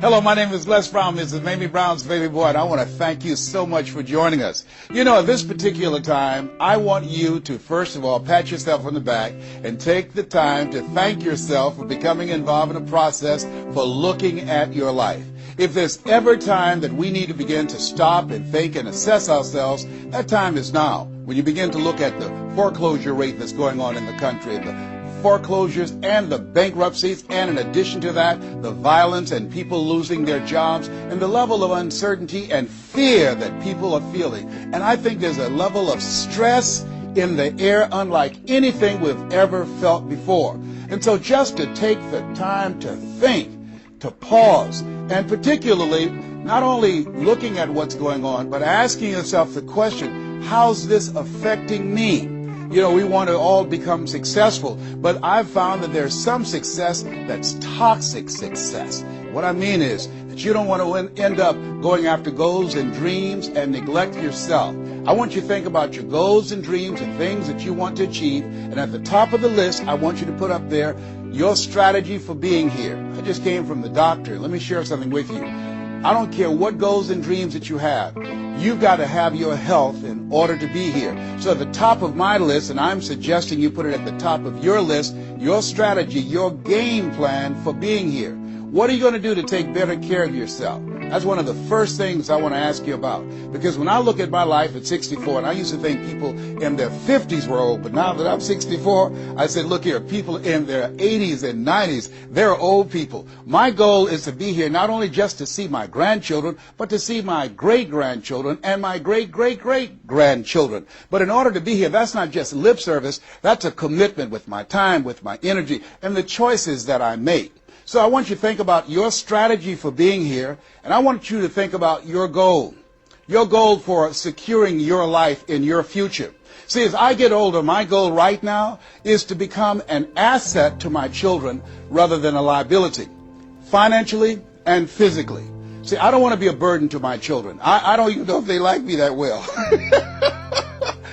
Hello, my name is Les Brown, Mrs. Mamie Brown's baby boy, and I want to thank you so much for joining us. You know, at this particular time, I want you to, first of all, pat yourself on the back and take the time to thank yourself for becoming involved in a process for looking at your life. If there's ever time that we need to begin to stop and think and assess ourselves, that time is now. When you begin to look at the foreclosure rate that's going on in the country, the foreclosures and the bankruptcies, and in addition to that, the violence and people losing their jobs, and the level of uncertainty and fear that people are feeling. And I think there's a level of stress in the air unlike anything we've ever felt before. And so just to take the time to think, to pause, and particularly not only looking at what's going on, but asking yourself the question, how's this affecting me? You know, we want to all become successful, but I've found that there's some success that's toxic success. What I mean is that you don't want to end up going after goals and dreams and neglect yourself. I want you to think about your goals and dreams and things that you want to achieve, and at the top of the list, I want you to put up there your strategy for being here. I just came from the doctor. Let me share something with you. I don't care what goals and dreams that you have. You've got to have your health in order to be here. So at the top of my list, and I'm suggesting you put it at the top of your list, your strategy, your game plan for being here. What are you going to do to take better care of yourself? That's one of the first things I want to ask you about. Because when I look at my life at 64, and I used to think people in their 50s were old, but now that I'm 64, I said, look here, people in their 80s and 90s, they're old people. My goal is to be here not only just to see my grandchildren, but to see my great-grandchildren and my great-great-great-grandchildren. But in order to be here, that's not just lip service, that's a commitment with my time, with my energy, and the choices that I make. So I want you to think about your strategy for being here, and I want you to think about your goal for securing your life in your future. See, as I get older, my goal right now is to become an asset to my children rather than a liability, financially and physically. See, I don't want to be a burden to my children. I don't even know if they like me that well.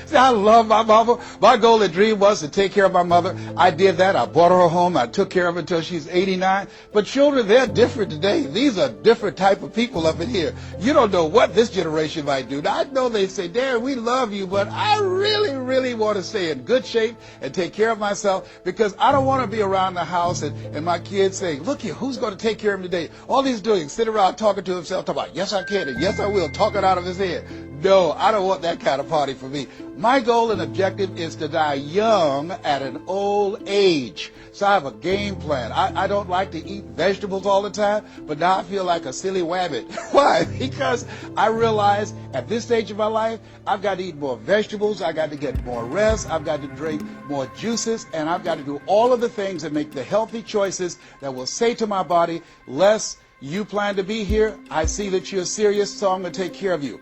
See, I love my mama. My goal and dream was to take care of my mother. I did that. I brought her home. I took care of her until she's 89. But children, they're different today. These are different type of people up in here. You don't know what this generation might do. Now, I know they say, Dad, we love you, but I really, really want to stay in good shape and take care of myself because I don't want to be around the house and my kids saying, look here, who's going to take care of him today? All he's doing is sit around talking to himself, talking about, yes, I can, and yes, I will, talking out of his head. No, I don't want that kind of party for me. My goal and objective is to die young at an old age. So I have a game plan. I don't like to eat vegetables all the time, but now I feel like a silly wabbit. Why? Because I realize at this stage of my life, I've got to eat more vegetables, I've got to get more rest, I've got to drink more juices, and I've got to do all of the things that make the healthy choices that will say to my body, Les, you plan to be here, I see that you're serious, so I'm going to take care of you.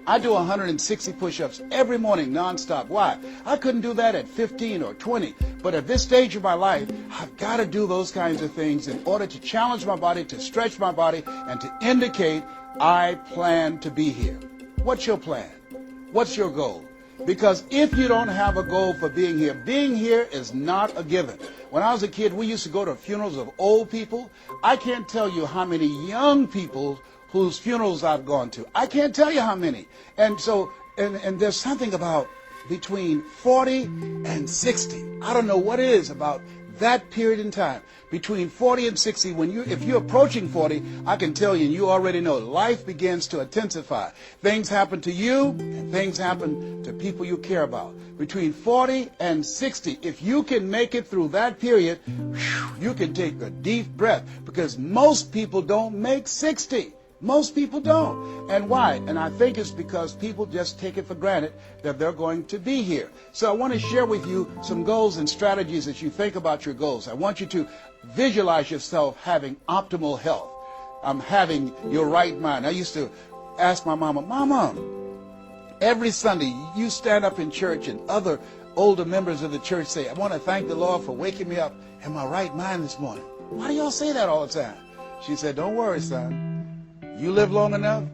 I do 160 push-ups every morning nonstop. Why? I couldn't do that at 15 or 20. But at this stage of my life, I've got to do those kinds of things in order to challenge my body, to stretch my body, and to indicate I plan to be here. What's your plan? What's your goal? Because if you don't have a goal for being here is not a given. When I was a kid, we used to go to funerals of old people. I can't tell you how many young people whose funerals I've gone to. I can't tell you how many. And so, and there's something about between 40 and 60. I don't know what it is about that period in time. Between 40 and 60, if you're approaching 40, I can tell you, and you already know, life begins to intensify. Things happen to you, and things happen to people you care about. Between 40 and 60, if you can make it through that period, you can take a deep breath, because most people don't make 60. Most people don't. And why? And I think it's because people just take it for granted that they're going to be here. So I want to share with you some goals and strategies as you think about your goals. I want you to visualize yourself having optimal health. Having your right mind. I used to ask my Mama, every Sunday you stand up in church and other older members of the church say, I want to thank the Lord for waking me up in my right mind this morning. Why do y'all say that all the time? She said, don't worry, son. You live long enough,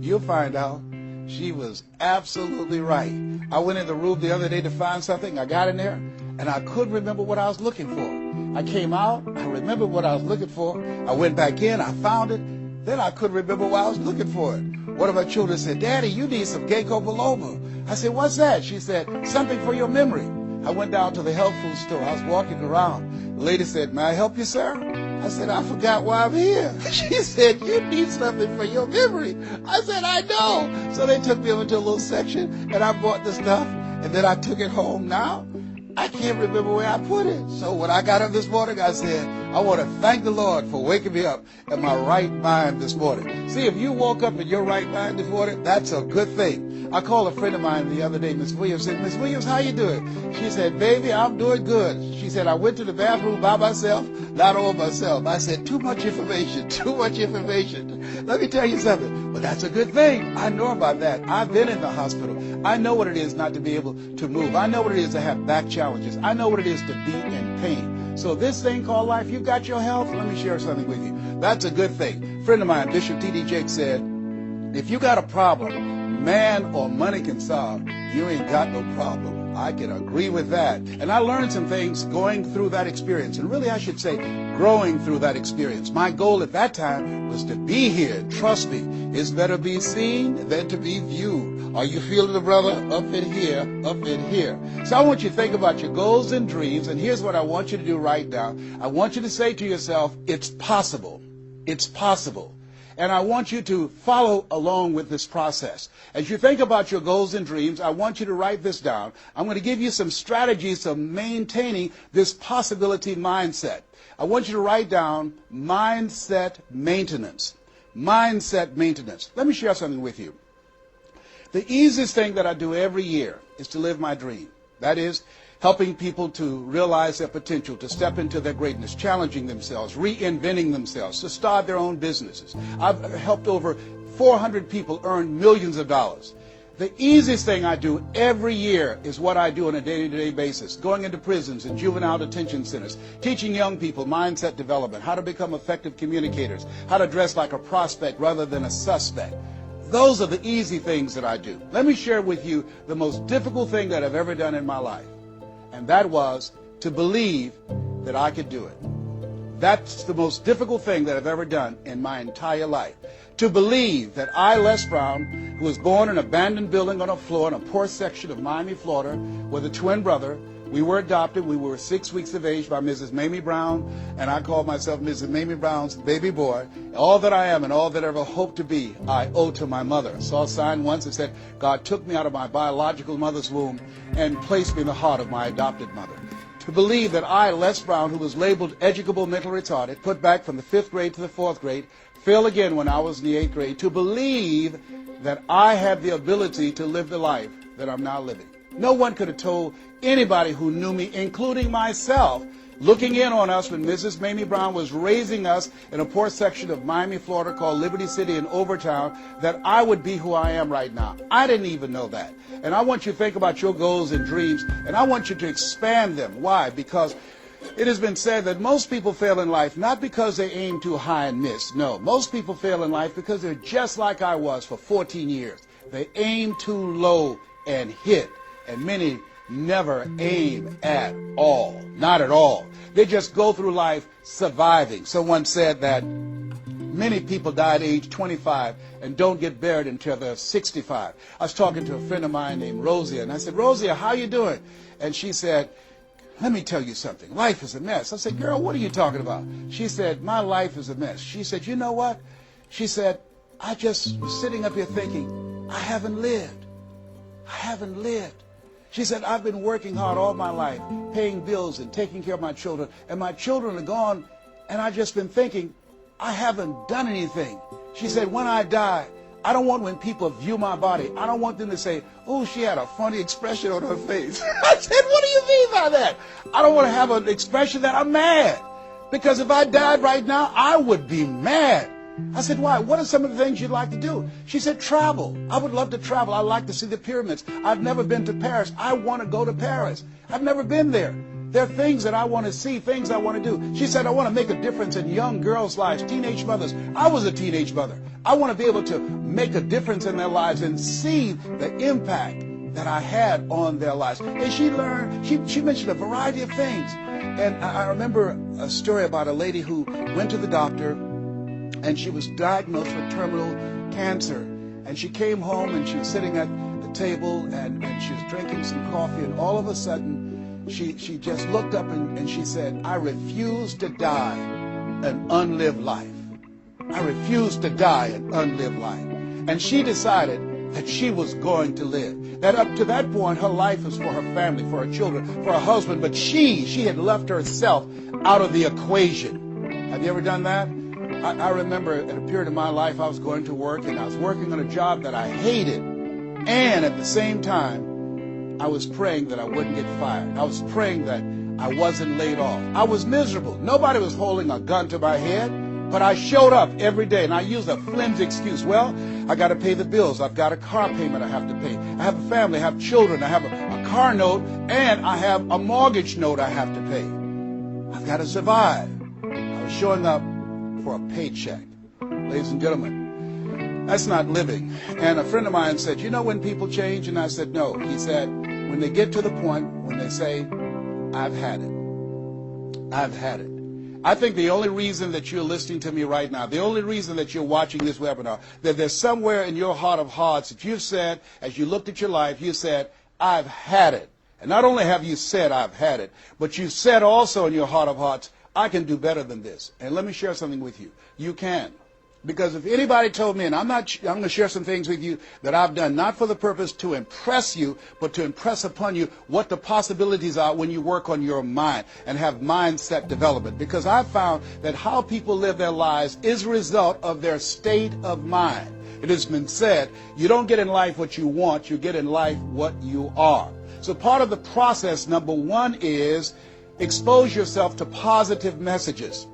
you'll find out. She was absolutely right. I went in the room the other day to find something. I got in there, and I couldn't remember what I was looking for. I came out, I remembered what I was looking for. I went back in, I found it. Then I couldn't remember why I was looking for it. One of my children said, Daddy, you need some ginkgo biloba. I said, what's that? She said, something for your memory. I went down to the health food store. I was walking around. The lady said, may I help you, sir? I said, I forgot why I'm here. She said, you need something for your memory. I said, I know. So they took me over to a little section, and I bought the stuff, and then I took it home. Now, I can't remember where I put it. So when I got up this morning, I said, I want to thank the Lord for waking me up in my right mind this morning. See, if you woke up in your right mind this morning, that's a good thing. I called a friend of mine the other day, Miss Williams, said, Miss Williams, how you doing? She said, baby, I'm doing good. She said, I went to the bathroom by myself, not all myself. I said, too much information, too much information. Let me tell you something. But that's a good thing. I know about that. I've been in the hospital. I know what it is not to be able to move. I know what it is to have back challenges. I know what it is to be in pain. So this thing called life, you got your health? Let me share something with you. That's a good thing. A friend of mine, Bishop T.D. Jakes, said, if you got a problem man or money can solve, you ain't got no problem. I can agree with that. And I learned some things going through that experience. And really, I should say, growing through that experience. My goal at that time was to be here. Trust me, it's better be seen than to be viewed. Are you feeling it, brother? Up in here, up in here. So I want you to think about your goals and dreams. And here's what I want you to do right now. I want you to say to yourself, it's possible. It's possible. And I want you to follow along with this process. As you think about your goals and dreams, I want you to write this down. I'm going to give you some strategies of maintaining this possibility mindset. I want you to write down mindset maintenance. Mindset maintenance. Let me share something with you. The easiest thing that I do every year is to live my dream. That is, helping people to realize their potential, to step into their greatness, challenging themselves, reinventing themselves, to start their own businesses. I've helped over 400 people earn millions of dollars. The easiest thing I do every year is what I do on a day-to-day basis, going into prisons and juvenile detention centers, teaching young people mindset development, how to become effective communicators, how to dress like a prospect rather than a suspect. Those are the easy things that I do. Let me share with you the most difficult thing that I've ever done in my life. And that was to believe that I could do it. That's the most difficult thing that I've ever done in my entire life. To believe that I, Les Brown, who was born in an abandoned building on a floor in a poor section of Miami, Florida, with a twin brother. We were adopted. We were 6 weeks of age by Mrs. Mamie Brown, and I called myself Mrs. Mamie Brown's baby boy. All that I am and all that I ever hope to be, I owe to my mother. I saw a sign once that said, God took me out of my biological mother's womb and placed me in the heart of my adopted mother. To believe that I, Les Brown, who was labeled educable mental retarded, put back from the 5th grade to the 4th grade, failed again when I was in the 8th grade, to believe that I had the ability to live the life that I'm now living. No one could have told anybody who knew me, including myself, looking in on us when Mrs. Mamie Brown was raising us in a poor section of Miami, Florida called Liberty City in Overtown, that I would be who I am right now. I didn't even know that. And I want you to think about your goals and dreams, and I want you to expand them. Why? Because it has been said that most people fail in life not because they aim too high and miss. No, most people fail in life because they're just like I was for 14 years. They aim too low and hit. And many never aim at all. Not at all. They just go through life surviving. Someone said that many people die at age 25 and don't get buried until they're 65. I was talking to a friend of mine named Rosia, and I said, Rosia, how you doing? And she said, let me tell you something. Life is a mess. I said, girl, what are you talking about? She said, my life is a mess. She said, you know what? She said, I just was sitting up here thinking, I haven't lived. I haven't lived. She said, I've been working hard all my life, paying bills and taking care of my children, and my children are gone, and I've just been thinking, I haven't done anything. She said, when I die, I don't want when people view my body, I don't want them to say, oh, she had a funny expression on her face. I said, what do you mean by that? I don't want to have an expression that I'm mad. Because if I died right now, I would be mad. I said, why? What are some of the things you'd like to do? She said, travel. I would love to travel. I'd like to see the pyramids. I've never been to Paris. I want to go to Paris. I've never been there. There are things that I want to see, things I want to do. She said, I want to make a difference in young girls' lives, teenage mothers. I was a teenage mother. I want to be able to make a difference in their lives and see the impact that I had on their lives. And she learned, she mentioned a variety of things. And I remember a story about a lady who went to the doctor, and she was diagnosed with terminal cancer. And she came home, and she was sitting at the table, and she was drinking some coffee, and all of a sudden, she just looked up and she said, "I refuse to die an unlived life. I refuse to die an unlived life." And she decided that she was going to live. That up to that point, her life was for her family, for her children, for her husband, but she had left herself out of the equation. Have you ever done that? I remember at a period of my life, I was going to work, and I was working on a job that I hated. And at the same time, I was praying that I wouldn't get fired. I was praying that I wasn't laid off. I was miserable. Nobody was holding a gun to my head, but I showed up every day, and I used a flimsy excuse. Well, I got to pay the bills. I've got a car payment I have to pay. I have a family. I have children. I have a car note, and I have a mortgage note I have to pay. I've got to survive. I was showing up for a paycheck. Ladies and gentlemen, that's not living. And a friend of mine said, "You know when people change?" And I said, "No." He said, "When they get to the point when they say, 'I've had it. I've had it.'" I think the only reason that you're listening to me right now, the only reason that you're watching this webinar, that there's somewhere in your heart of hearts that you've said, as you looked at your life, you said, "I've had it." And not only have you said, "I've had it," but you said also in your heart of hearts, "I can do better than this." And let me share something with you. You can. Because if anybody told me, and I'm going to share some things with you that I've done, not for the purpose to impress you, but to impress upon you what the possibilities are when you work on your mind and have mindset development. Because I've found that how people live their lives is a result of their state of mind. It has been said, you don't get in life what you want, you get in life what you are. So part of the process, number one, is expose yourself to positive messages.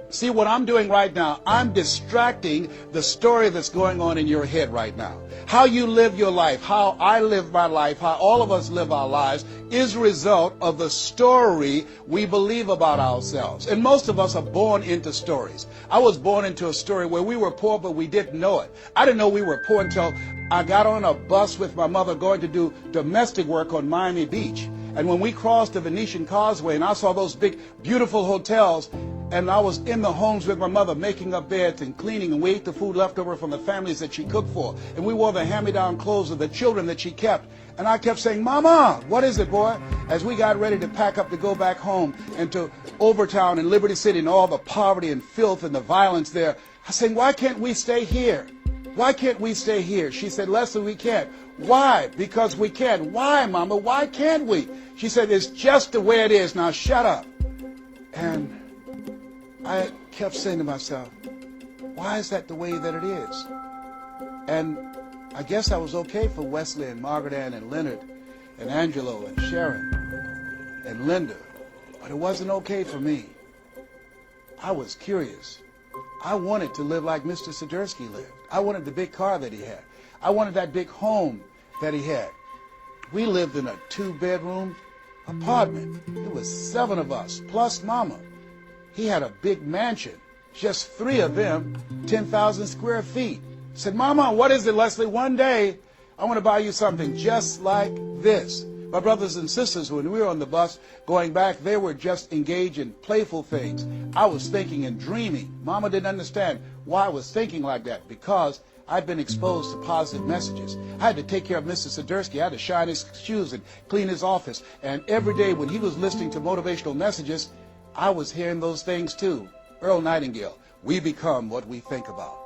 See, what I'm doing right now, I'm distracting the story that's going on in your head right now. How you live your life, how I live my life, how all of us live our lives is a result of the story we believe about ourselves. And most of us are born into stories. I was born into a story where we were poor, but we didn't know it. I didn't know we were poor until I got on a bus with my mother going to do domestic work on Miami Beach. And when we crossed the Venetian Causeway and I saw those big, beautiful hotels, and I was in the homes with my mother making up beds and cleaning, and we ate the food left over from the families that she cooked for. And we wore the hand-me-down clothes of the children that she kept. And I kept saying, "Mama, what is it, boy?" As we got ready to pack up to go back home and to Overtown and Liberty City and all the poverty and filth and the violence there, I was saying, "Why can't we stay here? Why can't we stay here?" She said, "Leslie, we can't." "Why?" "Because we can." "Why, Mama? Why can't we?" She said, "It's just the way it is. Now shut up." And I kept saying to myself, why is that the way that it is? And I guess I was okay for Wesley and Margaret Ann and Leonard and Angelo and Sharon and Linda, but it wasn't okay for me. I was curious. I wanted to live like Mr. Sidursky lived. I wanted the big car that he had. I wanted that big home that he had. We lived in a 2-bedroom apartment. It was 7 of us, plus Mama. He had a big mansion, just 3 of them, 10,000 square feet. I said, "Mama, what is it, Leslie? One day, I want to buy you something just like this." My brothers and sisters, when we were on the bus going back, they were just engaged in playful things. I was thinking and dreaming. Mama didn't understand why I was thinking like that, because I'd been exposed to positive messages. I had to take care of Mr. Sidursky. I had to shine his shoes and clean his office. And every day when he was listening to motivational messages, I was hearing those things too. Earl Nightingale, we become what we think about.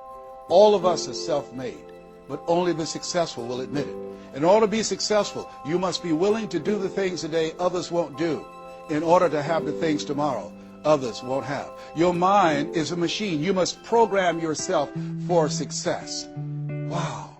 All of us are self-made, but only the successful will admit it. In order to be successful, you must be willing to do the things today others won't do in order to have the things tomorrow others won't have. Your mind is a machine. You must program yourself for success. Wow.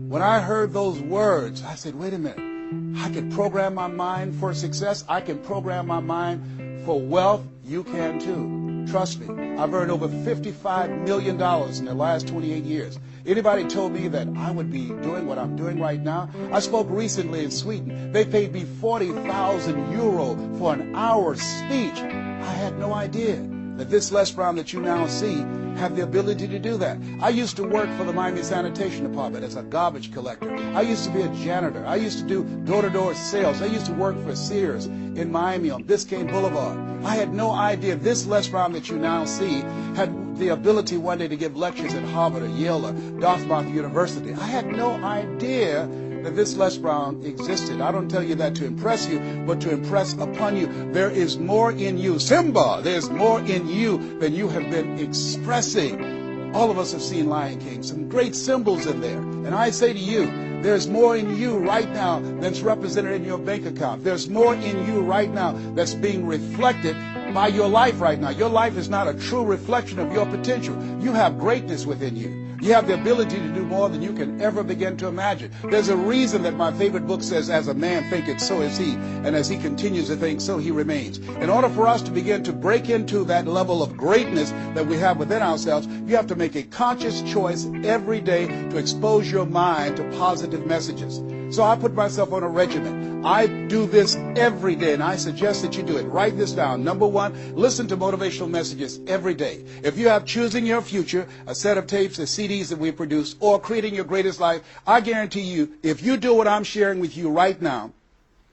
When I heard those words, I said, wait a minute. I can program my mind for success. I can program my mind for wealth. You can too. Trust me. I've earned over $55 million in the last 28 years. Anybody told me that I would be doing what I'm doing right now? I spoke recently in Sweden. They paid me 40,000 euro for an hour speech. I had no idea that this Les Brown that you now see have the ability to do that. I used to work for the Miami Sanitation Department as a garbage collector. I used to be a janitor. I used to do door-to-door sales. I used to work for Sears in Miami on Biscayne Boulevard. I had no idea this Les Brown that you now see had the ability one day to give lectures at Harvard or Yale or Dartmouth University. I had no idea that this Les Brown existed. I don't tell you that to impress you, but to impress upon you. There is more in you. Simba, there's more in you than you have been expressing. All of us have seen Lion King, some great symbols in there. And I say to you, there's more in you right now that's represented in your bank account. There's more in you right now that's being reflected by your life right now. Your life is not a true reflection of your potential. You have greatness within you. You have the ability to do more than you can ever begin to imagine. There's a reason that my favorite book says, as a man thinketh, so is he. And as he continues to think, so he remains. In order for us to begin to break into that level of greatness that we have within ourselves, you have to make a conscious choice every day to expose your mind to positive messages. So I put myself on a regimen. I do this every day, and I suggest that you do it. Write this down. Number one, listen to motivational messages every day. If you have Choosing Your Future, a set of tapes, a CDs that we produce, or Creating Your Greatest Life, I guarantee you, if you do what I'm sharing with you right now,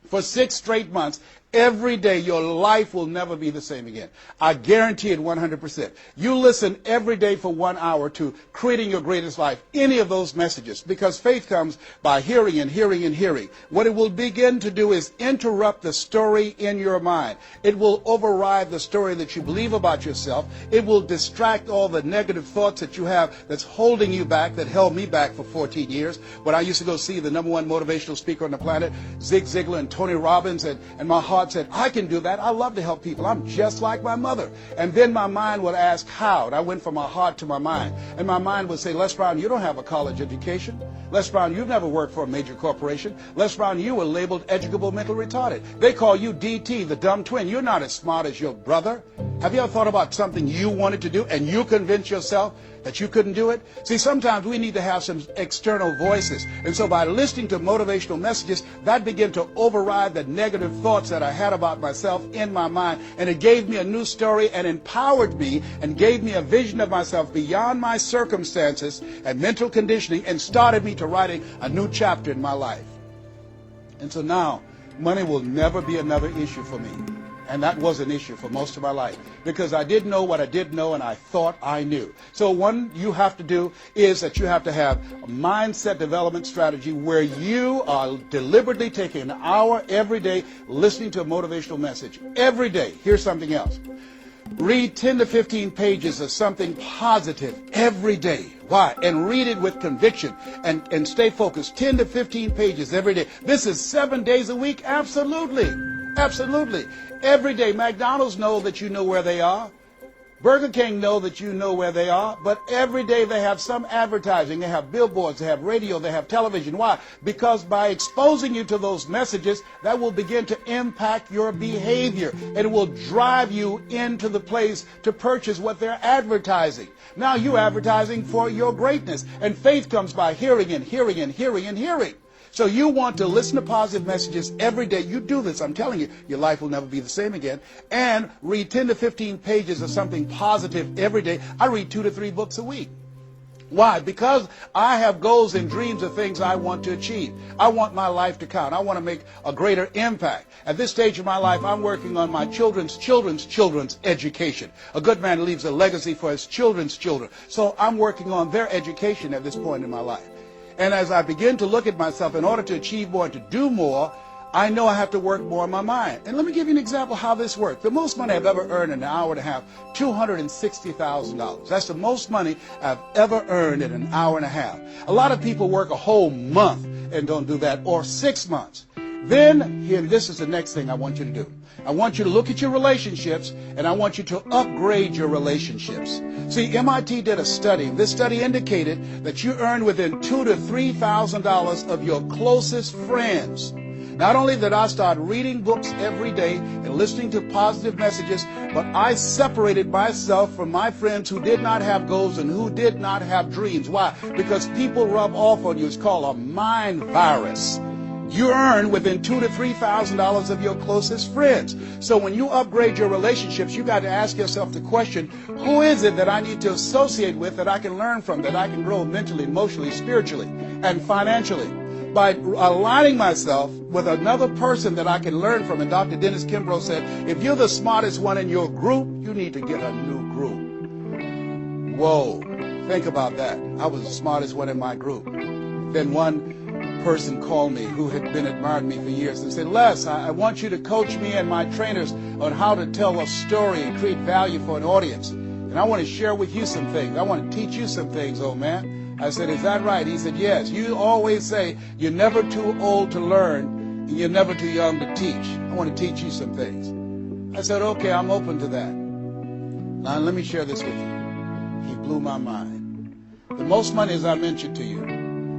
for 6 straight months, every day your life will never be the same again. I guarantee it 100%. You listen every day for 1 hour to Creating Your Greatest Life, any of those messages, because faith comes by hearing and hearing and hearing. What it will begin to do is interrupt the story in your mind. It will override the story that you believe about yourself. It will distract all the negative thoughts that you have that's holding you back, that held me back for 14 years. When I used to go see the #1 motivational speaker on the planet, Zig Ziglar and Tony Robbins, and my heart said, I can do that. I love to help people. I'm just like my mother. And then my mind would ask how. And I went from my heart to my mind. And my mind would say, Les Brown, you don't have a college education. Les Brown, you've never worked for a major corporation. Les Brown, you were labeled educable mental retarded. They call you DT, the dumb twin. You're not as smart as your brother. Have you ever thought about something you wanted to do and you convinced yourself that you couldn't do it? See, sometimes we need to have some external voices. And so by listening to motivational messages, that began to override the negative thoughts that I had about myself in my mind. And it gave me a new story and empowered me and gave me a vision of myself beyond my circumstances and mental conditioning and started me to writing a new chapter in my life. And so now, money will never be another issue for me. And that was an issue for most of my life because I didn't know what I didn't know and I thought I knew. So one you have to do is that you have to have a mindset development strategy where you are deliberately taking an hour every day listening to a motivational message. Every day. Here's something else. Read 10 to 15 pages of something positive every day. Why? And read it with conviction and stay focused. 10 to 15 pages every day. This is 7 days a week? Absolutely. Absolutely. Every day. McDonald's know that you know where they are. Burger King know that you know where they are. But every day they have some advertising. They have billboards. They have radio. They have television. Why? Because by exposing you to those messages, that will begin to impact your behavior. And it will drive you into the place to purchase what they're advertising. Now you're advertising for your greatness. And faith comes by hearing and hearing and hearing and hearing. So you want to listen to positive messages every day. You do this, I'm telling you, your life will never be the same again. And read 10 to 15 pages of something positive every day. I read 2 to 3 books a week. Why? Because I have goals and dreams of things I want to achieve. I want my life to count. I want to make a greater impact. At this stage of my life, I'm working on my children's education. A good man leaves a legacy for his children's children. So I'm working on their education at this point in my life. And as I begin to look at myself, in order to achieve more and to do more, I know I have to work more in my mind. And let me give you an example of how this works. The most money I've ever earned in an hour and a half, $260,000. That's the most money I've ever earned in an hour and a half. A lot of people work a whole month and don't do that, or 6 months. Then, here, this is the next thing I want you to do. I want you to look at your relationships, and I want you to upgrade your relationships. See, MIT did a study, and this study indicated that you earn within $2,000 to $3,000 of your closest friends. Not only did I start reading books every day and listening to positive messages, but I separated myself from my friends who did not have goals and who did not have dreams. Why? Because people rub off on you. It's called a mind virus. you earn within $2,000 to $3,000 of your closest friends. So when you upgrade your relationships, you got to ask yourself the question, who is it that I need to associate with, that I can learn from, that I can grow mentally, emotionally, spiritually, and financially? By aligning myself with another person that I can learn from. And Dr. Dennis Kimbrough said, if you're the smartest one in your group, you need to get a new group. Whoa, think about that. I was the smartest one in my group. Then one person called me who had been admiring me for years and said, Les, I want you to coach me and my trainers on how to tell a story and create value for an audience. And I want to share with you some things. I want to teach you some things, old man. I said, is that right? He said, yes. You always say you're never too old to learn and you're never too young to teach. I want to teach you some things. I said, okay, I'm open to that. Now, let me share this with you. He blew my mind. The most money, as I mentioned to you,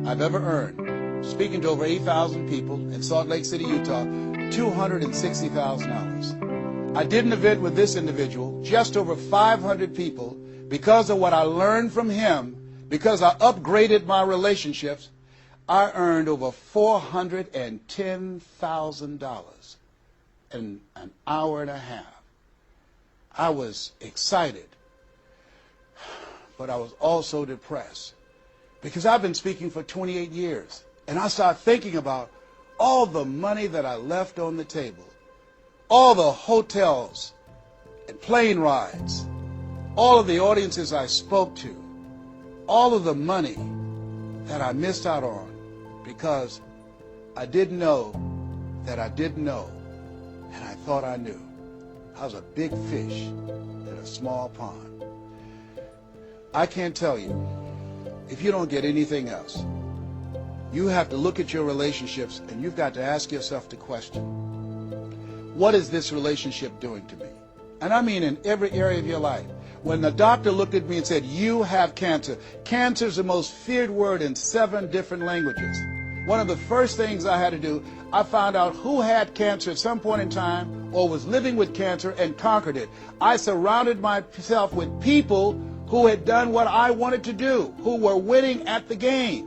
I've ever earned, speaking to over 8,000 people in Salt Lake City, Utah, $260,000. I did an event with this individual, just over 500 people, because of what I learned from him. Because I upgraded my relationships, I earned over $410,000 in an hour and a half. I was excited, but I was also depressed because I've been speaking for 28 years. And I started thinking about all the money that I left on the table, all the hotels and plane rides, all of the audiences I spoke to, all of the money that I missed out on because I didn't know that I didn't know, and I thought I knew. I was a big fish in a small pond. I can't tell you, if you don't get anything else, you have to look at your relationships and you've got to ask yourself the question, what is this relationship doing to me? And I mean in every area of your life. When the doctor looked at me and said, you have cancer. Cancer is the most feared word in 7 different languages. One of the first things I had to do, I found out who had cancer at some point in time or was living with cancer and conquered it. I surrounded myself with people who had done what I wanted to do, who were winning at the game.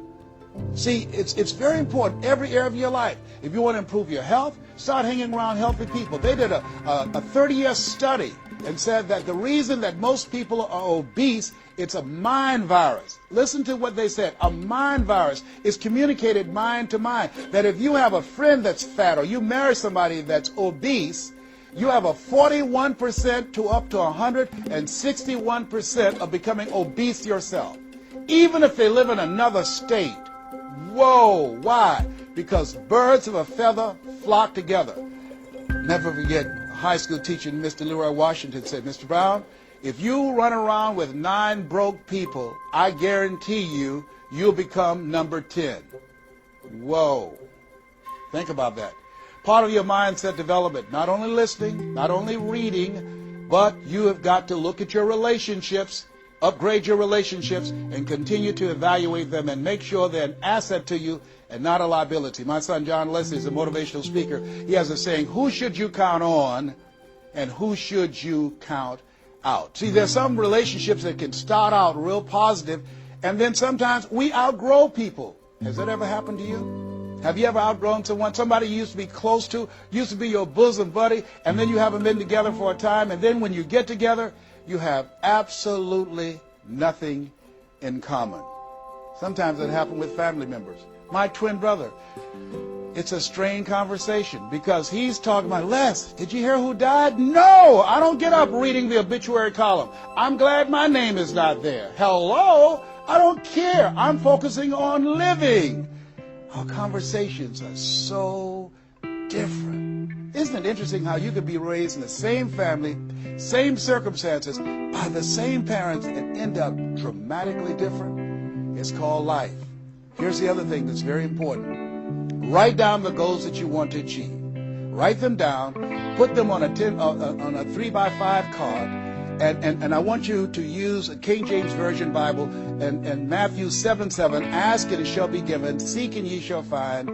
See, it's very important, every area of your life. If you want to improve your health, start hanging around healthy people. They did a 30-year study and said that the reason that most people are obese, it's a mind virus. Listen to what they said. A mind virus is communicated mind to mind. That if you have a friend that's fat or you marry somebody that's obese, you have a 41% to up to 161% of becoming obese yourself. Even if they live in another state. Whoa, why? Because birds of a feather flock together. Never forget, a high school teacher, Mr. Leroy Washington, said, Mr. Brown, if you run around with 9 broke people, I guarantee you, you'll become number 10. Whoa. Think about that. Part of your mindset development, not only listening, not only reading, but you have got to look at your relationships, upgrade your relationships, and continue to evaluate them and make sure they're an asset to you and not a liability. My son John Leslie is a motivational speaker. He has a saying, who should you count on and who should you count out? See, there's some relationships that can start out real positive, and then sometimes we outgrow people. Has that ever happened to you? Have you ever outgrown someone? Somebody you used to be close to, used to be your bosom buddy, and then you haven't been together for a time, and then when you get together, you have absolutely nothing in common. Sometimes it happens with family members. My twin brother, it's a strained conversation because he's talking about, Les, did you hear who died? No, I don't get up reading the obituary column. I'm glad my name is not there. Hello, I don't care. I'm focusing on living. Our conversations are so different. Isn't it interesting how you could be raised in the same family, same circumstances, by the same parents and end up dramatically different? It's called life. Here's the other thing that's very important. Write down the goals that you want to achieve. Write them down, put them on a 3x5 card, and I want you to use a King James Version Bible and Matthew 7:7, ask and it shall be given, seek and ye shall find,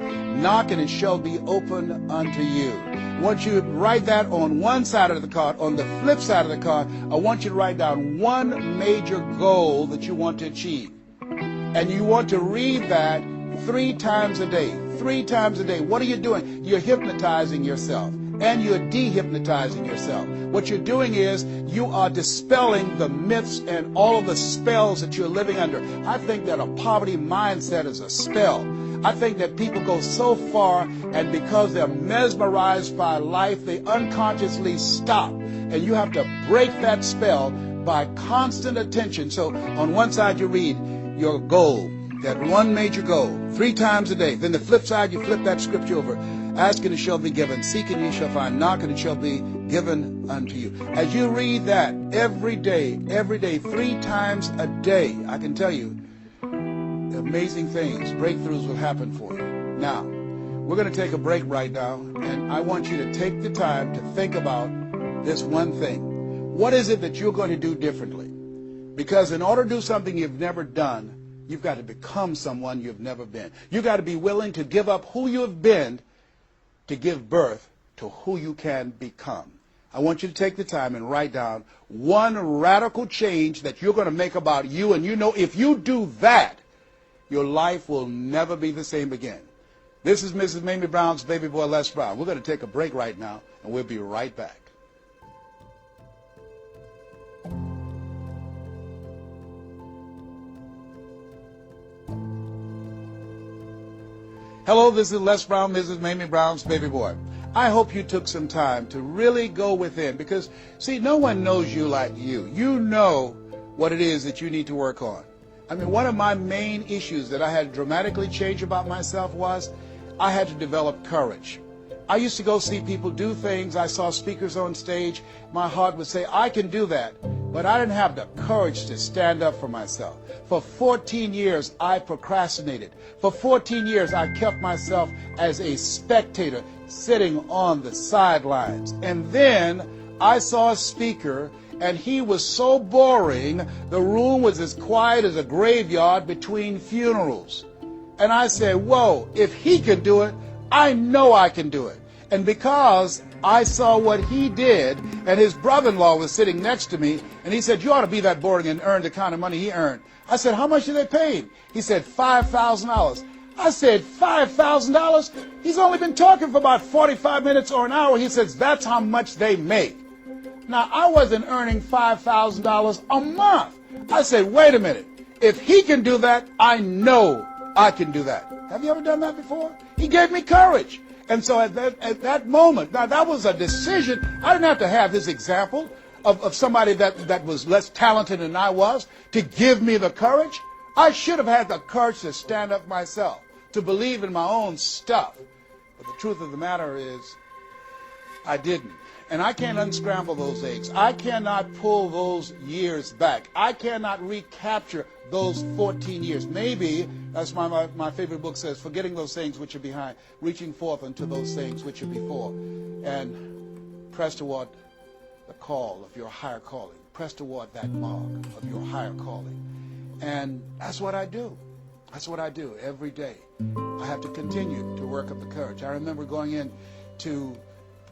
knock and it shall be opened unto you. I want you to write that on one side of the card. On the flip side of the card, I want you to write down one major goal that you want to achieve. And you want to read that 3 times a day. 3 times a day. What are you doing? You're hypnotizing yourself, and you're dehypnotizing yourself. What you're doing is you are dispelling the myths and all of the spells that you're living under. I think that a poverty mindset is a spell. I think that people go so far, and because they're mesmerized by life, they unconsciously stop. And you have to break that spell by constant attention. So on one side you read your goal, that one major goal, 3 times a day. Then the flip side, you flip that scripture over. Ask and it shall be given. Seek and you shall find. Knock and it shall be given unto you. As you read that every day, 3 times a day, I can tell you, amazing things, breakthroughs will happen for you. Now, we're going to take a break right now, and I want you to take the time to think about this one thing. What is it that you're going to do differently? Because in order to do something you've never done, you've got to become someone you've never been. You've got to be willing to give up who you have been to give birth to who you can become. I want you to take the time and write down one radical change that you're going to make about you, and you know if you do that, your life will never be the same again. This is Mrs. Mamie Brown's baby boy, Les Brown. We're going to take a break right now, and we'll be right back. Hello, this is Les Brown, Mrs. Mamie Brown's baby boy. I hope you took some time to really go within because, see, no one knows you like you. You know what it is that you need to work on. I mean, one of my main issues that I had to dramatically change about myself was I had to develop courage. I used to go see people do things. I saw speakers on stage. My heart would say, I can do that. But I didn't have the courage to stand up for myself. For 14 years, I procrastinated. For 14 years, I kept myself as a spectator sitting on the sidelines. And then I saw a speaker, and he was so boring, the room was as quiet as a graveyard between funerals. And I said, whoa, if he can do it, I know I can do it. And because I saw what he did, and his brother-in-law was sitting next to me, and he said, you ought to be that boring and earn the kind of money he earned. I said, how much did they pay him? He said, $5,000. I said, $5,000? He's only been talking for about 45 minutes or an hour. He says, that's how much they make. Now, I wasn't earning $5,000 a month. I said, wait a minute. If he can do that, I know I can do that. Have you ever done that before? He gave me courage. And so at that moment, now that was a decision. I didn't have to have this example of somebody that was less talented than I was to give me the courage. I should have had the courage to stand up myself, to believe in my own stuff. But the truth of the matter is, I didn't. And I can't unscramble those eggs. I cannot pull those years back. I cannot recapture those 14 years. Maybe, that's why my favorite book says, forgetting those things which are behind, reaching forth unto those things which are before. And press toward the call of your higher calling. Press toward that mark of your higher calling. And that's what I do. That's what I do every day. I have to continue to work up the courage. I remember going in to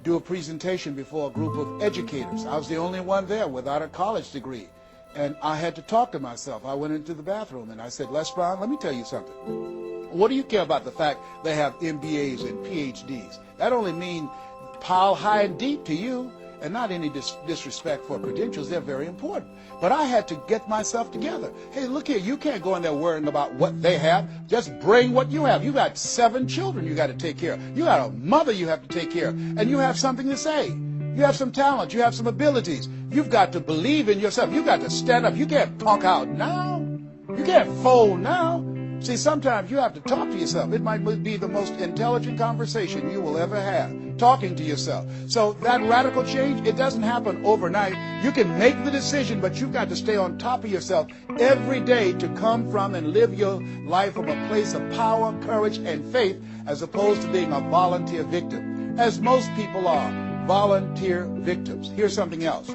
do a presentation before a group of educators. I was the only one there without a college degree. And I had to talk to myself. I went into the bathroom and I said, Les Brown, let me tell you something. What do you care about the fact they have MBAs and PhDs? That only means pile high and deep to you, and not any disrespect for credentials. They're very important. But I had to get myself together. Hey, look here, you can't go in there worrying about what they have. Just bring what you have. You got 7 children you got to take care of. You got a mother you have to take care of. And you have something to say. You have some talent. You have some abilities. You've got to believe in yourself. You've got to stand up. You can't punk out now. You can't fold now. See, sometimes you have to talk to yourself. It might be the most intelligent conversation you will ever have, talking to yourself. So that radical change, it doesn't happen overnight. You can make the decision, but you've got to stay on top of yourself every day to come from and live your life from a place of power, courage, and faith, as opposed to being a volunteer victim, as most people are, volunteer victims. Here's something else.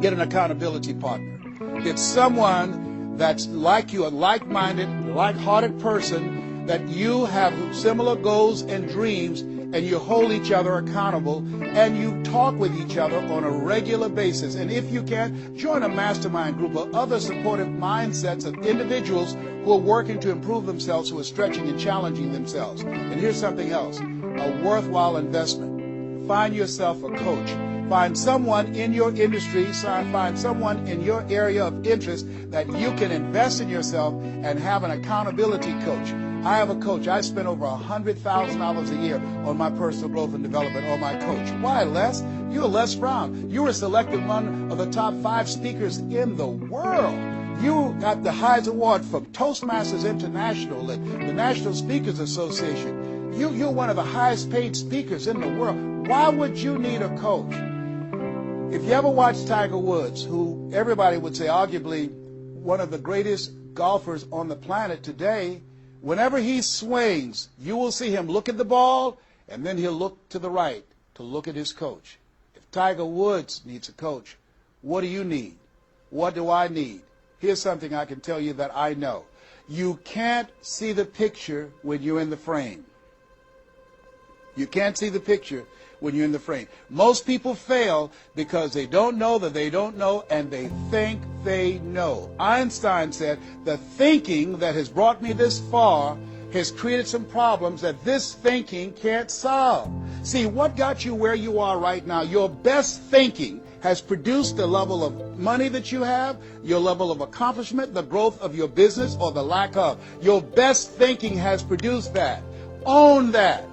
Get an accountability partner. Get someone that's like you, a like-minded, like-hearted person, that you have similar goals and dreams, and and you hold each other accountable, and you talk with each other on a regular basis. And if you can, join a mastermind group of other supportive mindsets of individuals who are working to improve themselves, who are stretching and challenging themselves. And here's something else, a worthwhile investment. Find yourself a coach. Find someone in your industry, find someone in your area of interest that you can invest in yourself and have an accountability coach. I have a coach. I spend over $100,000 a year on my personal growth and development on my coach. Why, Les? You're Les Brown. You were selected one of the top 5 speakers in the world. You got the highest award from Toastmasters International and the National Speakers Association. You're one of the highest paid speakers in the world. Why would you need a coach? If you ever watched Tiger Woods, who everybody would say arguably one of the greatest golfers on the planet today, whenever he swings, you will see him look at the ball, and then he'll look to the right to look at his coach. If Tiger Woods needs a coach, what do you need? What do I need? Here's something I can tell you that I know. You can't see the picture when you're in the frame. You can't see the picture when you're in the frame. Most people fail because they don't know that they don't know, and they think they know. Einstein said, the thinking that has brought me this far has created some problems that this thinking can't solve. See, what got you where you are right now? Your best thinking has produced the level of money that you have, your level of accomplishment, the growth of your business, or the lack of. Your best thinking has produced that. Own that.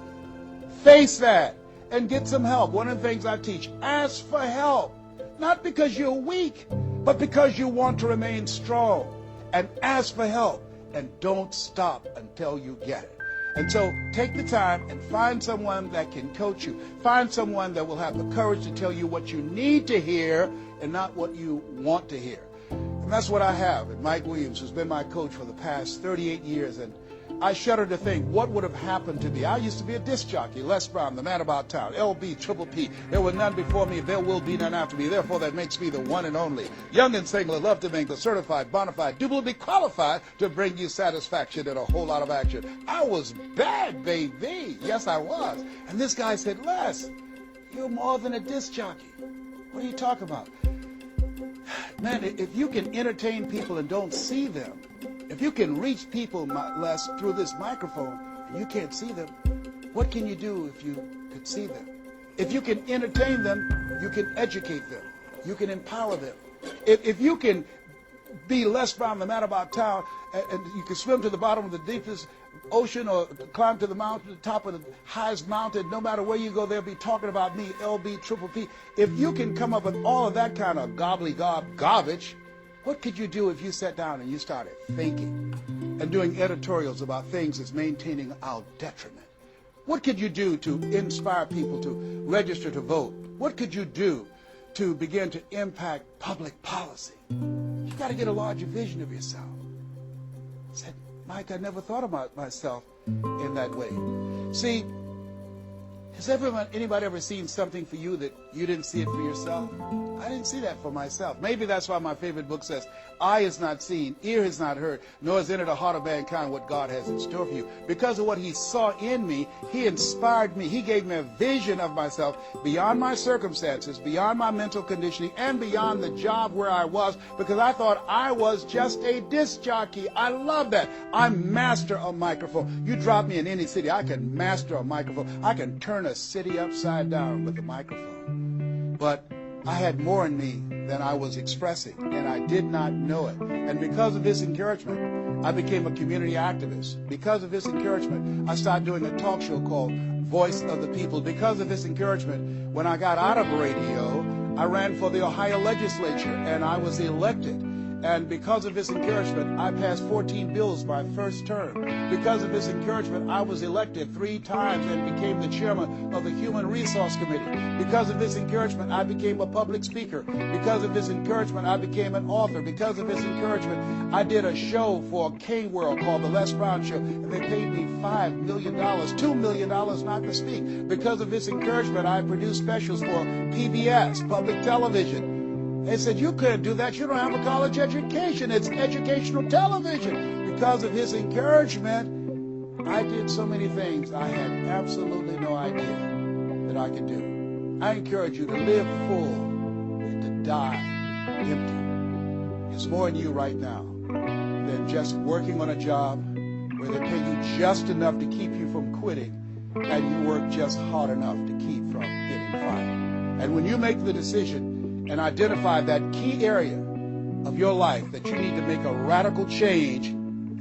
Face that. And get some help. One of the things I teach, ask for help. Not because you're weak, but because you want to remain strong. And ask for help. And don't stop until you get it. And so take the time and find someone that can coach you. Find someone that will have the courage to tell you what you need to hear and not what you want to hear. And that's what I have. And Mike Williams, who's been my coach for the past 38 years, and I shudder to think what would have happened to me. I used to be a disc jockey, Les Brown, the man about town, LB, Triple P. There were none before me, there will be none after me. Therefore, that makes me the one and only. Young and single, love to mingle, certified, bona fide, duly qualified to bring you satisfaction and a whole lot of action. I was bad, baby. Yes, I was. And this guy said, Les, you're more than a disc jockey. What are you talking about? Man, if you can entertain people and don't see them, if you can reach people, Les, through this microphone, and you can't see them, what can you do if you could see them? If you can entertain them, you can educate them. You can empower them. If you can be Les Brown, the man about town, and you can swim to the bottom of the deepest ocean or climb to the mountain, the top of the highest mountain, no matter where you go, they'll be talking about me, LB, Triple P. If you can come up with all of that kind of gobbly-gob garbage, what could you do if you sat down and you started thinking and doing editorials about things that's maintaining our detriment? What could you do to inspire people to register to vote? What could you do to begin to impact public policy? You got to get a larger vision of yourself. I said, Mike, I never thought about myself in that way. See, has anybody ever seen something for you that you didn't see it for yourself? I didn't see that for myself. Maybe that's why my favorite book says, eye has not seen, ear has not heard, nor has entered the heart of mankind what God has in store for you. Because of what he saw in me, he inspired me. He gave me a vision of myself beyond my circumstances, beyond my mental conditioning, and beyond the job where I was, because I thought I was just a disc jockey. I love that. I'm master of microphone. You drop me in any city, I can master a microphone. I can turn a city upside down with a microphone. But I had more in me than I was expressing, and I did not know it. And because of his encouragement, I became a community activist. Because of his encouragement, I started doing a talk show called Voice of the People. Because of his encouragement, when I got out of radio, I ran for the Ohio legislature, and I was elected. And because of his encouragement, I passed 14 bills my first term. Because of his encouragement, I was elected 3 times and became the chairman of the Human Resource Committee. Because of his encouragement, I became a public speaker. Because of his encouragement, I became an author. Because of his encouragement, I did a show for K-World called The Les Brown Show, and they paid me $5 million, $2 million not to speak. Because of his encouragement, I produced specials for PBS, public television. They said, you couldn't do that. You don't have a college education. It's educational television. Because of his encouragement, I did so many things I had absolutely no idea that I could do. I encourage you to live full and to die empty. It's more in you right now than just working on a job where they pay you just enough to keep you from quitting and you work just hard enough to keep from getting fired. And when you make the decision and identify that key area of your life that you need to make a radical change,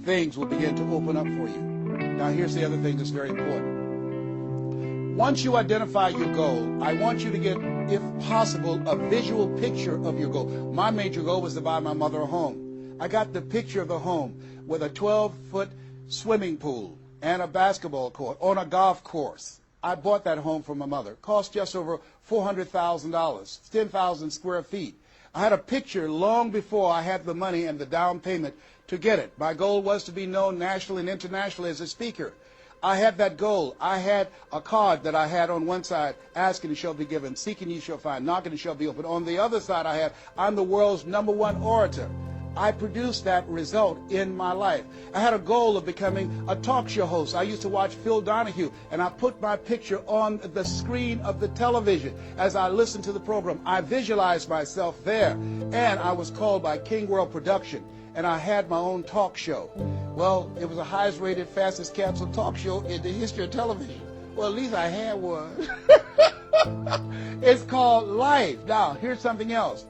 things will begin to open up for you. Now, here's the other thing that's very important. Once you identify your goal, I want you to get, if possible, a visual picture of your goal. My major goal was to buy my mother a home. I got the picture of the home with a 12-foot swimming pool and a basketball court on a golf course. I bought that home for my mother. It cost just over $400,000, 10,000 square feet. I had a picture long before I had the money and the down payment to get it. My goal was to be known nationally and internationally as a speaker. I had that goal. I had a card that I had on one side, asking and shall be given, seeking ye shall find, knocking and shall be opened. On the other side I had, I'm the world's #1 orator. I produced that result in my life. I had a goal of becoming a talk show host. I used to watch Phil Donahue, and I put my picture on the screen of the television. As I listened to the program, I visualized myself there, and I was called by King World Production, and I had my own talk show. Well, it was the highest rated, fastest canceled talk show in the history of television. Well, at least I had one. It's called life. Now, here's something else.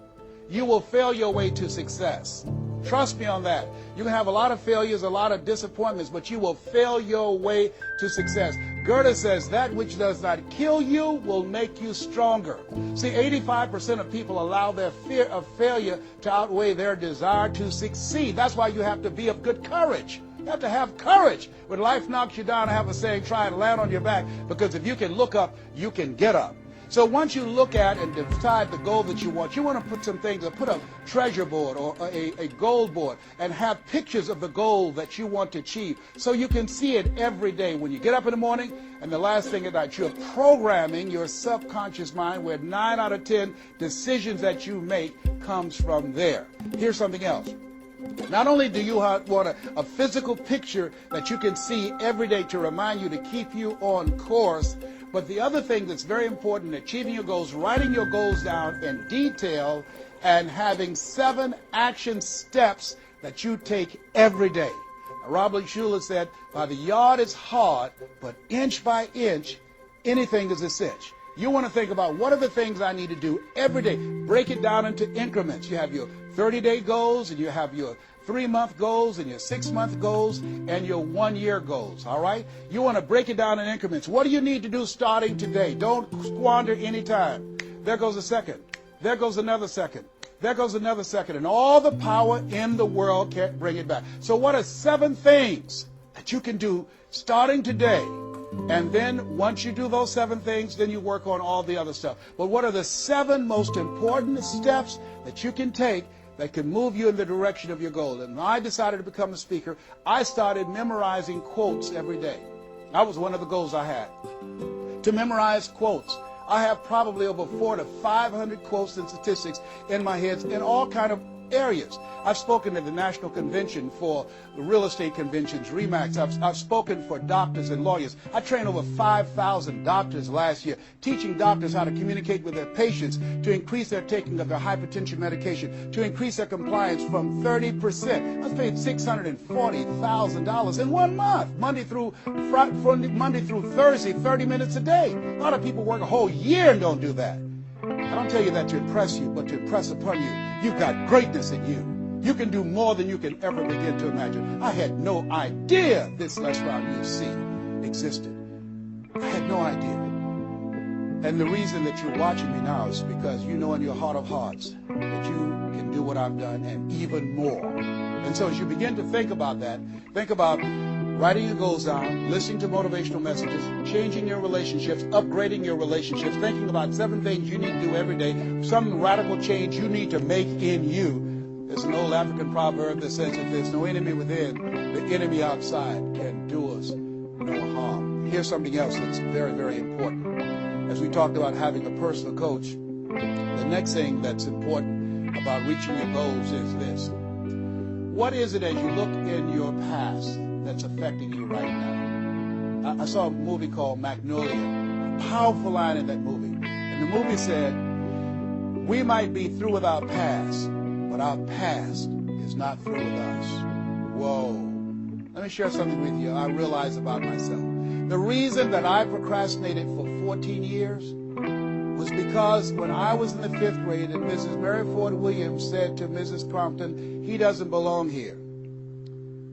You will fail your way to success. Trust me on that. You can have a lot of failures, a lot of disappointments, but you will fail your way to success. Goethe says that which does not kill you will make you stronger. See, 85% of people allow their fear of failure to outweigh their desire to succeed. That's why you have to be of good courage. You have to have courage. When life knocks you down, I have a saying, try and land on your back, because if you can look up, you can get up. So once you look at and decide the goal that you want to put some things, put a treasure board or a goal board and have pictures of the goal that you want to achieve so you can see it every day when you get up in the morning and the last thing at night. You're programming your subconscious mind where 9 out of 10 decisions that you make comes from there. Here's something else. Not only do you want a physical picture that you can see every day to remind you to keep you on course, but the other thing that's very important in achieving your goals, writing your goals down in detail and having 7 action steps that you take every day. Now, Robert Schuller said, by the yard it's hard, but inch by inch, anything is a cinch. You want to think about what are the things I need to do every day. Break it down into increments. You have your 30-day goals, and you have your 3-month goals, and your 6-month goals, and your 1-year goals, all right? You want to break it down in increments. What do you need to do starting today? Don't squander any time. There goes a second. There goes another second. There goes another second. And all the power in the world can't bring it back. So what are 7 things that you can do starting today? And then once you do those 7 things, then you work on all the other stuff. But what are the 7 most important steps that you can take that can move you in the direction of your goal? And when I decided to become a speaker, I started memorizing quotes every day. That was one of the goals I had, to memorize quotes. I have probably over 400 to 500 quotes and statistics in my head in all kind of areas. I've spoken at the National Convention for real estate conventions, RE/MAX. I've spoken for doctors and lawyers. I trained over 5,000 doctors last year, teaching doctors how to communicate with their patients, to increase their taking of their hypertension medication, to increase their compliance from 30%. I was paid $640,000 in 1 month, Monday through Thursday, 30 minutes a day. A lot of people work a whole year and don't do that. I don't tell you that to impress you, but to impress upon you. You've got greatness in you. You can do more than you can ever begin to imagine. I had no idea this Les Brown you see existed. I had no idea. And the reason that you're watching me now is because you know in your heart of hearts that you can do what I've done and even more. And so as you begin to think about that, think about writing your goals down, listening to motivational messages, changing your relationships, upgrading your relationships, thinking about 7 things you need to do every day, some radical change you need to make in you. There's an old African proverb that says if there's no enemy within, the enemy outside can do us no harm. Here's something else that's very, very important. As we talked about having a personal coach, the next thing that's important about reaching your goals is this. What is it as you look in your past that's affecting you right now? I saw a movie called Magnolia. A powerful line in that movie. And the movie said, we might be through with our past, but our past is not through with us. Whoa. Let me share something with you I realized about myself. The reason that I procrastinated for 14 years was because when I was in the 5th grade and Mrs. Mary Ford Williams said to Mrs. Crompton, he doesn't belong here.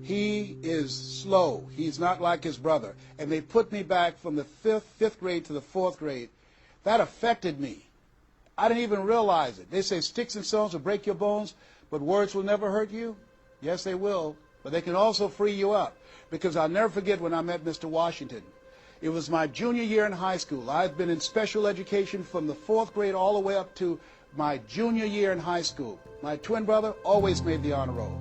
He is slow. He's not like his brother. And they put me back from the 5th grade to the 4th grade. That affected me. I didn't even realize it. They say sticks and stones will break your bones, but words will never hurt you. Yes, they will. But they can also free you up. Because I'll never forget when I met Mr. Washington. It was my junior year in high school. I've been in special education from the 4th grade all the way up to my junior year in high school. My twin brother always made the honor roll.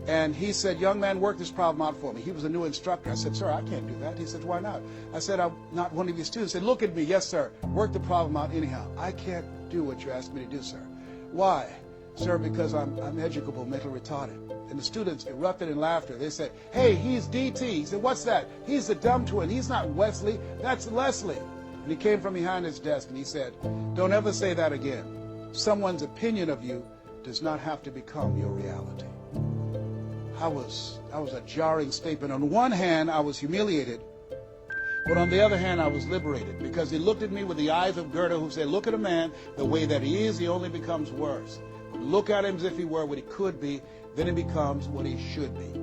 And he said, young man, work this problem out for me. He was a new instructor. I said, sir, I can't do that. He said, why not? I said, I'm not one of your students. He said, look at me. Yes, sir. Work the problem out anyhow. I can't do what you asked me to do, sir. Why? Sir, because I'm educable, mentally retarded. And the students erupted in laughter. They said, hey, he's DT. He said, what's that? He's the dumb twin. He's not Wesley. That's Leslie. And he came from behind his desk and he said, don't ever say that again. Someone's opinion of you does not have to become your reality. That was a jarring statement. On one hand, I was humiliated, but on the other hand, I was liberated because he looked at me with the eyes of Goethe who said, look at a man the way that he is, he only becomes worse. But look at him as if he were what he could be, then he becomes what he should be.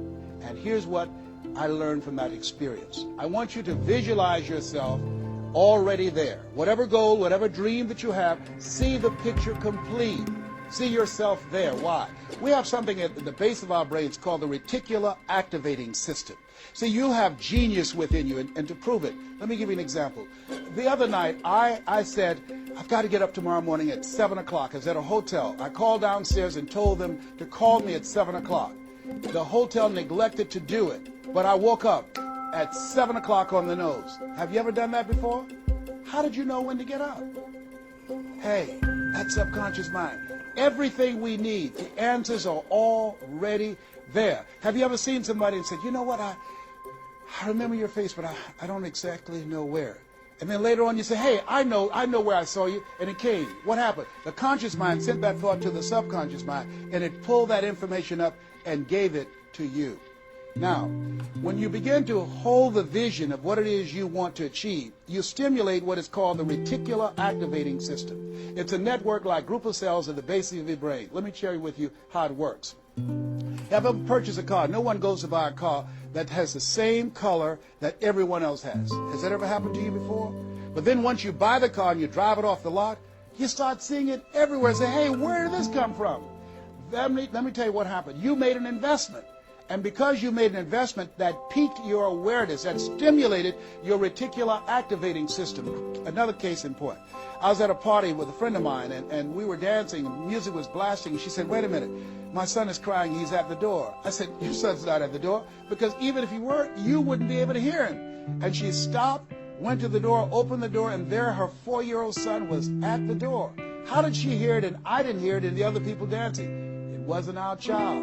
And here's what I learned from that experience. I want you to visualize yourself already there. Whatever goal, whatever dream that you have, see the picture complete. See yourself there. Why? We have something at the base of our brains called the reticular activating system. See, you have genius within you, and to prove it, let me give you an example. The other night, I said, I've got to get up tomorrow morning at 7 o'clock. I was at a hotel. I called downstairs and told them to call me at 7 o'clock. The hotel neglected to do it, but I woke up at 7 o'clock on the nose. Have you ever done that before? How did you know when to get up? Hey, that subconscious mind. Everything we need, the answers are already there. Have you ever seen somebody and said, you know what, I remember your face, but I don't exactly know where. And then later on you say, hey, I know where I saw you, and it came. What happened? The conscious mind sent that thought to the subconscious mind, and it pulled that information up and gave it to you. Now, when you begin to hold the vision of what it is you want to achieve, you stimulate what is called the reticular activating system. It's a network like group of cells at the base of your brain. Let me share with you how it works. Have you ever purchased a car? No one goes to buy a car that has the same color that everyone else has. Has that ever happened to you before? But then once you buy the car and you drive it off the lot, you start seeing it everywhere. Say, hey, where did this come from? Let me tell you what happened. You made an investment. And because you made an investment, that piqued your awareness, that stimulated your reticular activating system. Another case in point. I was at a party with a friend of mine, and we were dancing, and music was blasting. She said, wait a minute, my son is crying, he's at the door. I said, your son's not at the door, because even if he were, you wouldn't be able to hear him. And she stopped, went to the door, opened the door, and there her 4-year-old son was at the door. How did she hear it and I didn't hear it and the other people dancing? It wasn't our child.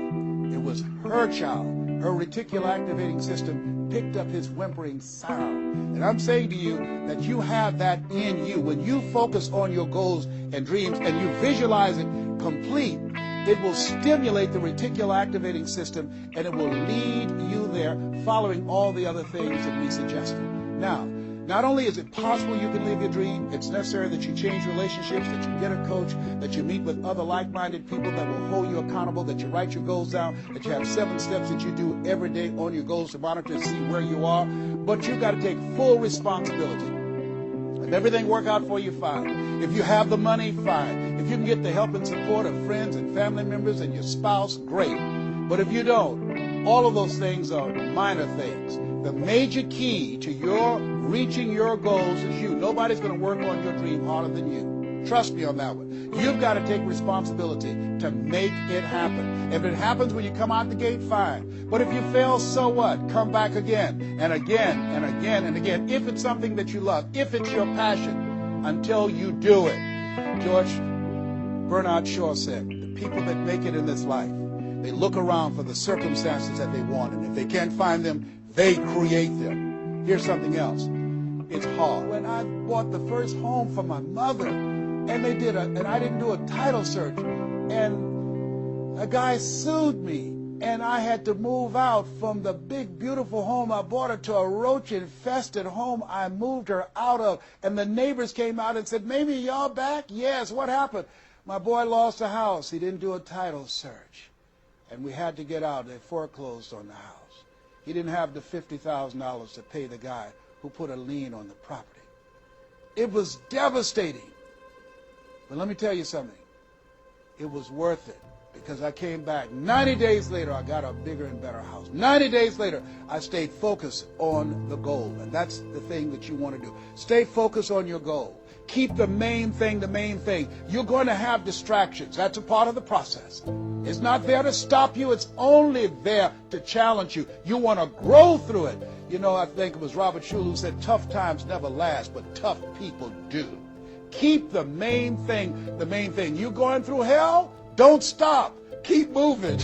It was her child. Her reticular activating system picked up his whimpering sound. And I'm saying to you that you have that in you. When you focus on your goals and dreams and you visualize it complete, it will stimulate the reticular activating system and it will lead you there following all the other things that we suggested. Now, not only is it possible you can live your dream, it's necessary that you change relationships, that you get a coach, that you meet with other like-minded people that will hold you accountable, that you write your goals down, that you have 7 steps that you do every day on your goals to monitor and see where you are. But you've got to take full responsibility. If everything work out for you, fine. If you have the money, fine. If you can get the help and support of friends and family members and your spouse, great. But if you don't, all of those things are minor things. The major key to your reaching your goals is you. Nobody's going to work on your dream harder than you. Trust me on that one. You've got to take responsibility to make it happen. If it happens when you come out the gate, fine. But if you fail, so what? Come back again and again and again and again. If it's something that you love, if it's your passion, until you do it. George Bernard Shaw said, the people that make it in this life, they look around for the circumstances that they want, and if they can't find them, they create them. Here's something else. It's hard. When I bought the first home for my mother, and I didn't do a title search, and a guy sued me, and I had to move out from the big, beautiful home I bought her to a roach-infested home I moved her out of. And the neighbors came out and said, "Mamie, y'all back?" "Yes." "What happened?" "My boy lost a house. He didn't do a title search. And we had to get out. They foreclosed on the house. He didn't have the $50,000 to pay the guy who put a lien on the property." It was devastating. But let me tell you something. It was worth it. Because I came back. 90 days later, I got a bigger and better house. 90 days later, I stayed focused on the goal. And that's the thing that you want to do. Stay focused on your goal. Keep the main thing the main thing. You're going to have distractions. That's a part of the process. It's not there to stop you. It's only there to challenge you. You want to grow through it. You know, I think it was Robert Schuller who said, "Tough times never last, but tough people do." Keep the main thing the main thing. You going through hell? Don't stop. Keep moving.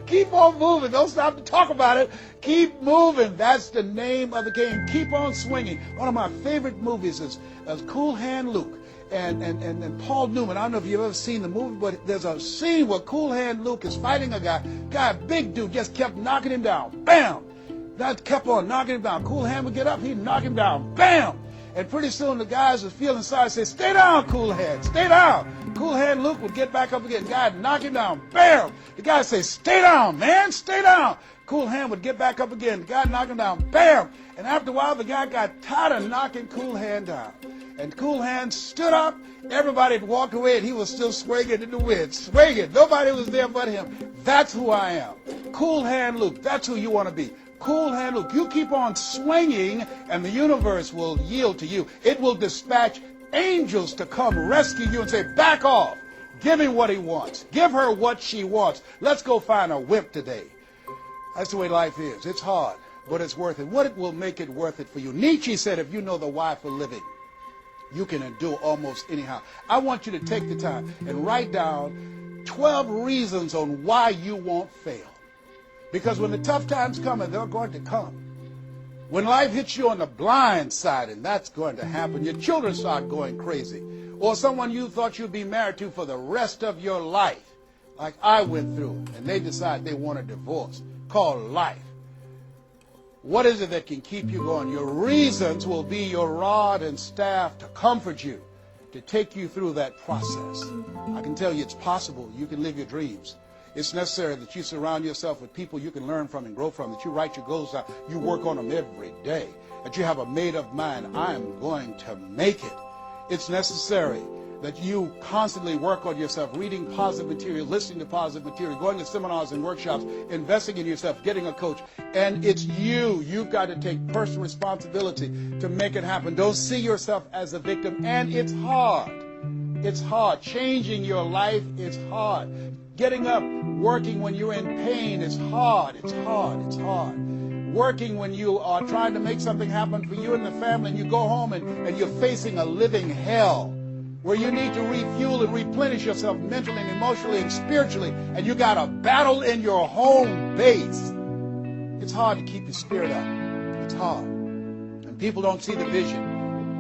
Keep on moving. Don't stop to talk about it. Keep moving. That's the name of the game. Keep on swinging. One of my favorite movies is Cool Hand Luke and Paul Newman. I don't know if you've ever seen the movie, but there's a scene where Cool Hand Luke is fighting a guy, big dude, just kept knocking him down. Bam! That kept on knocking him down. Cool Hand would get up, he'd knock him down. Bam! And pretty soon the guys was feeling sorry, say, "Stay down, Cool Hand, stay down." Cool Hand Luke would get back up again. The guy would knock him down. Bam! The guy would say, "Stay down, man, stay down." Cool Hand would get back up again. The guy would knock him down. Bam! And after a while, the guy got tired of knocking Cool Hand down. And Cool Hand stood up. Everybody had walked away, and he was still swinging in the wind. Swinging. Nobody was there but him. That's who I am. Cool Hand Luke. That's who you want to be. Cool Hand Luke. You keep on swinging, and the universe will yield to you. It will dispatch angels to come rescue you and say, "Back off. Give him what he wants. Give her what she wants. Let's go find a wimp today." That's the way life is. It's hard, but it's worth it. What will make it worth it for you? Nietzsche said, if you know the why for living, you can endure almost anyhow. I want you to take the time and write down 12 reasons on why you won't fail. Because when the tough times come, and they're going to come, when life hits you on the blind side, and that's going to happen, your children start going crazy, or someone you thought you'd be married to for the rest of your life, like I went through, and they decide they want a divorce, called life. What is it that can keep you going? Your reasons will be your rod and staff to comfort you, to take you through that process. I can tell you it's possible. You can live your dreams. It's necessary that you surround yourself with people you can learn from and grow from, that you write your goals out, you work on them every day, that you have a made-up mind, I am going to make it. It's necessary that you constantly work on yourself, reading positive material, listening to positive material, going to seminars and workshops, investing in yourself, getting a coach. And it's you. You've got to take personal responsibility to make it happen. Don't see yourself as a victim. And it's hard. It's hard. Changing your life is hard. Getting up, working when you're in pain, it's hard. It's hard. It's hard. Working when you are trying to make something happen for you and the family, and you go home and you're facing a living hell where you need to refuel and replenish yourself mentally and emotionally and spiritually, and you got a battle in your home base. It's hard to keep your spirit up. It's hard. And people don't see the vision.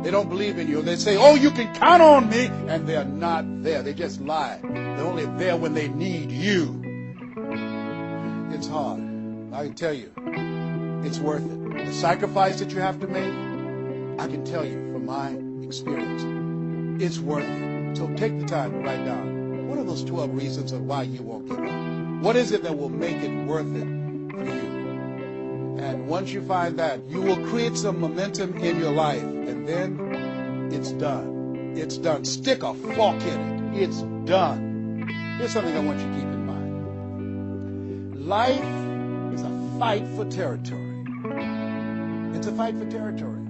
They don't believe in you. They say, "Oh, you can count on me," and they're not there. They just lie. They're only there when they need you. It's hard. I can tell you, it's worth it. The sacrifice that you have to make, I can tell you from my experience, it's worth it. So take the time to write down, what are those 12 reasons of why you won't give up? What is it that will make it worth it for you? And once you find that, you will create some momentum in your life, and then it's done. It's done. Stick a fork in it. It's done. Here's something I want you to keep in mind. Life is a fight for territory. It's a fight for territory.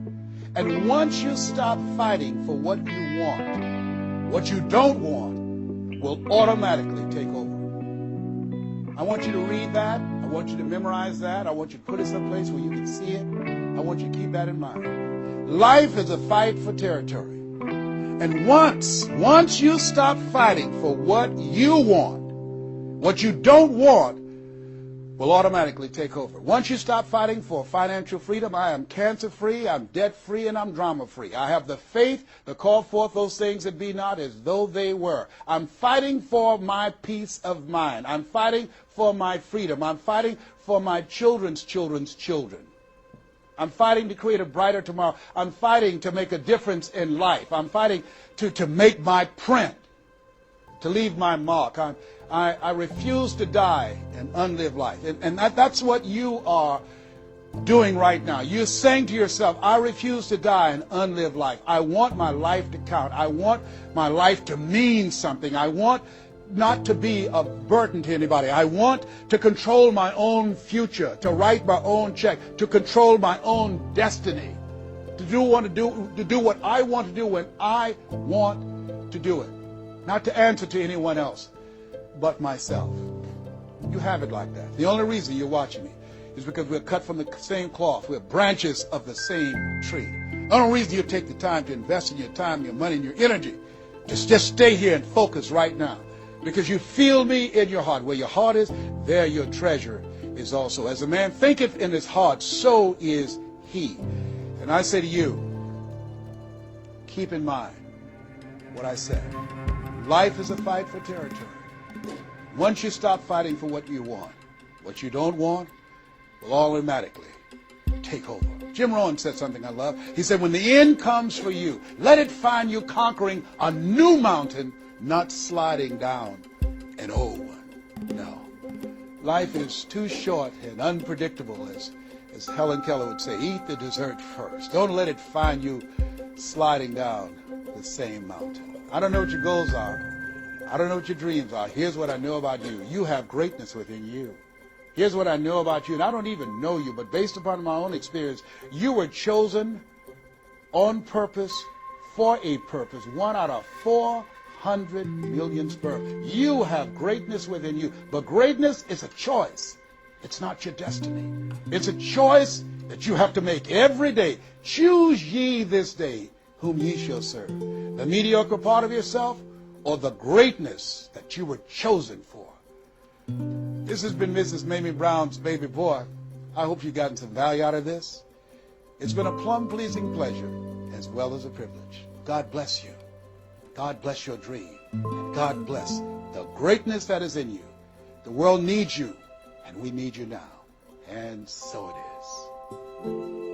And once you stop fighting for what you want, what you don't want will automatically take over. I want you to read that. I want you to memorize that. I want you to put it someplace where you can see it. I want you to keep that in mind. Life is a fight for territory. And once you stop fighting for what you want, what you don't want will automatically take over. Once you stop fighting for financial freedom, I am cancer-free, I'm debt-free, and I'm drama-free. I have the faith to call forth those things that be not as though they were. I'm fighting for my peace of mind. I'm fighting for my freedom. I'm fighting for my children's children's children. I'm fighting to create a brighter tomorrow. I'm fighting to make a difference in life. I'm fighting to make my print, to leave my mark. I refuse to die an unlived life. And that's what you are doing right now. You're saying to yourself, I refuse to die an unlived life. I want my life to count. I want my life to mean something. I want not to be a burden to anybody. I want to control my own future, to write my own check, to control my own destiny, to do what I want to do when I want to do it. Not to answer to anyone else but myself. You have it like that. The only reason you're watching me is because we're cut from the same cloth. We're branches of the same tree. The only reason you take the time to invest in your time, your money, and your energy, just stay here and focus right now. Because you feel me in your heart. Where your heart is, there your treasure is also. As a man thinketh in his heart, so is he. And I say to you, keep in mind what I said. Life is a fight for territory. Once you stop fighting for what you want, what you don't want will automatically take over. Jim Rohn said something I love. He said, when the end comes for you, let it find you conquering a new mountain, not sliding down an old one. No. Life is too short and unpredictable, as Helen Keller would say. Eat the dessert first. Don't let it find you sliding down the same mountain. I don't know what your goals are. I don't know what your dreams are. Here's what I know about you. You have greatness within you. Here's what I know about you, and I don't even know you, but based upon my own experience, you were chosen on purpose for a purpose. 1 out of 400 million sperm. You have greatness within you, but greatness is a choice. It's not your destiny. It's a choice that you have to make every day. Choose ye this day whom ye shall serve. The mediocre part of yourself or the greatness that you were chosen for. This has been Mrs. Mamie Brown's Baby Boy. I hope you've gotten some value out of this. It's been a plum-pleasing pleasure as well as a privilege. God bless you. God bless your dream. And God bless the greatness that is in you. The world needs you, and we need you now. And so it is.